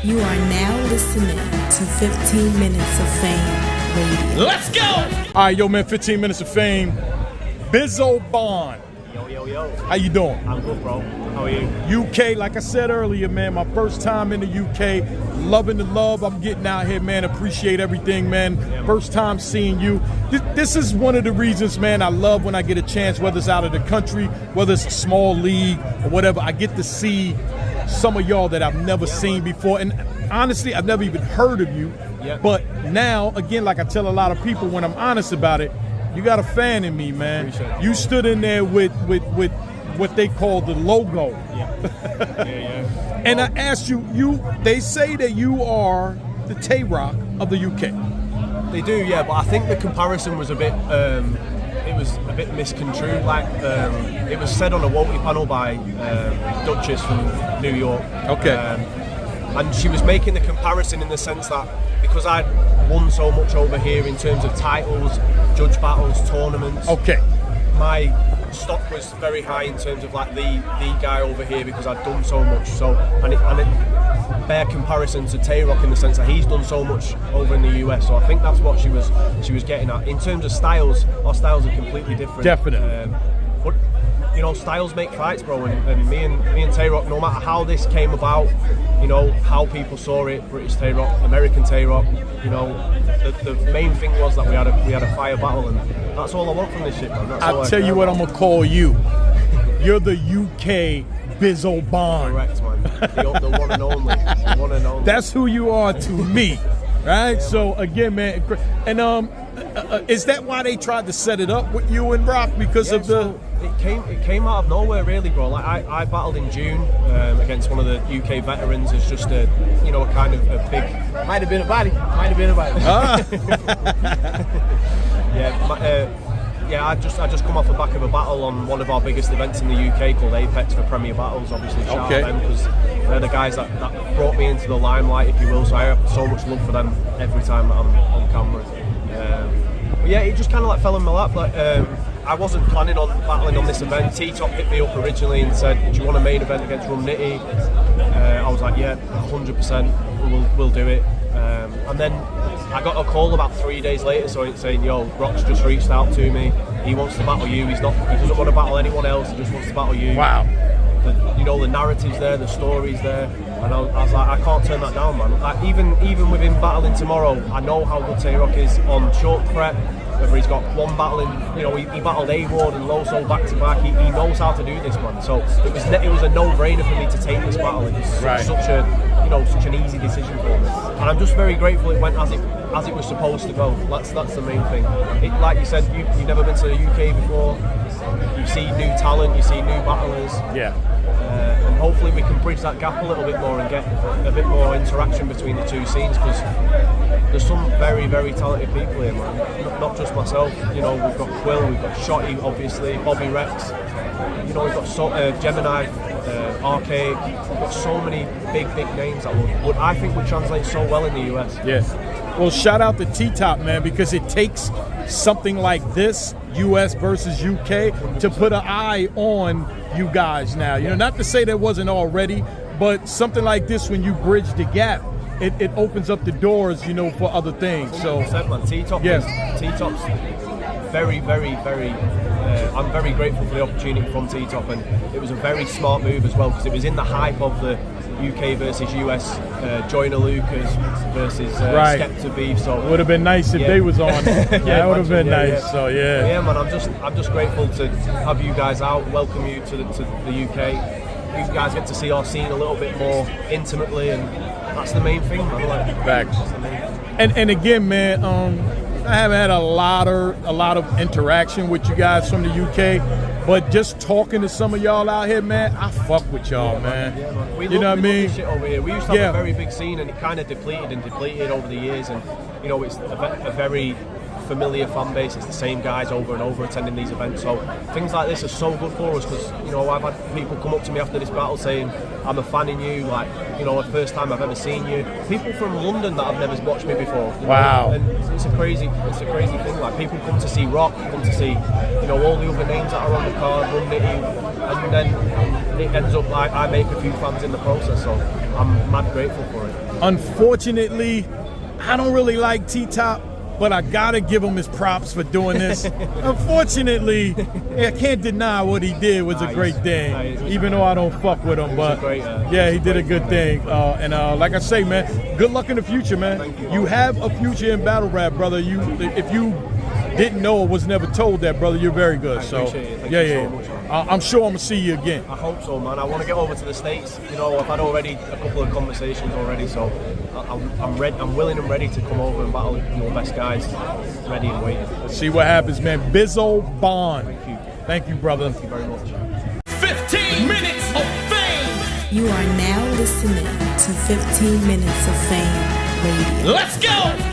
You are now listening to 15 Minutes of Fame Radio. Let's go! All right, yo, man, 15 Minutes of Fame. Bizzo Bond. Yo. How you doing? I'm good, bro. How are you? UK, like I said earlier, man, my first time in the UK. Loving the love I'm getting out here, man. Appreciate everything, man. Yeah, first time seeing you. This is one of the reasons, man, I love when I get a chance, whether it's out of the country, whether it's a small league or whatever, I get to see some of y'all that I've never seen before. And honestly, I've never even heard of you. Yeah. But now, again, like I tell a lot of people when I'm honest about it, you got a fan in me, man. Appreciate it. You stood in there with what they call the logo. Yeah. And I asked you, they say that you are the Tay Roc of the UK. They do, yeah, but I think the comparison was a bit, it was a bit misconstrued. Like, it was said on a Woti panel by Duchess from New York. Okay. And she was making the comparison in the sense that because I'd won so much over here in terms of titles, judge battles, tournaments. Okay. My stock was very high in terms of like the guy over here because I'd done so much. So and it bear comparison to Tay Roc in the sense that he's done so much over in the US. So I think that's what she was getting at. In terms of styles, our styles are completely different. Definitely. But you know, styles make fights, bro. And me and Tay Roc, no matter how this came about, you know, how people saw it, British Tay Roc, American Tay Roc, you know, the main thing was that we had a fire battle, and that's all I want from this shit, man. I'll tell you what I'm gonna call you. You're the UK Bizzo Bond. Correct, man. The one and only. The one and only. That's who you are to me, right? Yeah, so again, man, and is that why they tried to set it up with you and Rock because of the? So it came out of nowhere, really, bro. Like I battled in June against one of the UK veterans as just a kind of a big. Might have been a body. Yeah, I just come off the back of a battle on one of our biggest events in the UK called Apex for Premier Battles. Obviously, shout out them because they're the guys that brought me into the limelight, if you will. So I have so much love for them every time that I'm on camera. But yeah, it just kind of like fell in my lap. Like I wasn't planning on battling on this event. T-Top hit me up originally and said, "Do you want a main event against Rum Nitty?" I was like, "Yeah, 100%. We'll do it." And then I got a call about 3 days later saying, "Yo, Rock's just reached out to me. He wants to battle you. He doesn't want to battle anyone else. He just wants to battle you." Wow. The narrative's there, the story's there, and I was like, I can't turn that down, man. Like, even with him battling tomorrow, I know how good Tay Roc is on short threat. Whether he's got one battle in, he battled A-Ward and Loso back to back. He knows how to do this, man. So it was a no-brainer for me to take this battle. It was such an easy decision for me, and I'm just very grateful it went as it was supposed to go. That's the main thing. Like you said, you've never been to the UK before. You see new talent, you see new battlers. Yeah. And hopefully we can bridge that gap a little bit more and get a bit more interaction between the two scenes, because there's some very, very talented people here, man. Not just myself. We've got Quill, we've got Shotty, obviously, Bobby Rex. We've got Gemini, Arcade. We've got so many big names that I think would translate so well in the US. Yes. Well, shout out to T-Top, man, because it takes something like this, US versus UK, 100%. To put an eye on you guys now. Not to say there wasn't already, but something like this, when you bridge the gap, it opens up the doors, for other things. 100%, So, man. T-Top's very, very, very. I'm very grateful for the opportunity from T-Top, and it was a very smart move as well, because it was in the hype of the UK versus US, Joyner Lucas versus Skepta beef. So it would have been nice if they was on. It would have been nice. Yeah. So yeah. Yeah, man. I'm just grateful to have you guys out, welcome you to the UK. You guys get to see our scene a little bit more intimately, and that's the main thing, man. Facts. And again, man, I haven't had a lot of interaction with you guys from the UK, but just talking to some of y'all out here, man, I fuck with y'all, man. Yeah, man. We love this shit over here. We used to have a very big scene, and it kind of depleted over the years, and it's a very familiar fan base. It's the same guys over and over attending these events. So things like this are so good for us because, you know, I've had people come up to me after this battle saying, I'm a fan in you, like, you know, the first time I've ever seen you. People from London that have never watched me before. Wow. And it's a crazy thing. Like, people come to see Rock, come to see, you know, all the other names that are on the card, Run Nitty, and then it ends up like I make a few fans in the process. So I'm mad grateful for it. Unfortunately, I don't really like T-Top, but I gotta give him his props for doing this. Unfortunately, I can't deny what he did was a great thing, even though I don't fuck with him. But yeah, he did a good thing. And like I say, man, good luck in the future, man. You have a future in battle rap, brother. If you didn't know or was never told that, brother, you're very good. So yeah. I'm sure I'm gonna see you again. I hope so, man. I want to get over to the States. You know, I've had already a couple of conversations already, so I'm ready. I'm willing and ready to come over and battle your best guys. Ready and waiting. Let's see what happens, man. Bizzo Bond. Thank you. Thank you, brother. Thank you very much. 15 minutes of fame. You are now listening to 15 Minutes of Fame Radio. Let's go.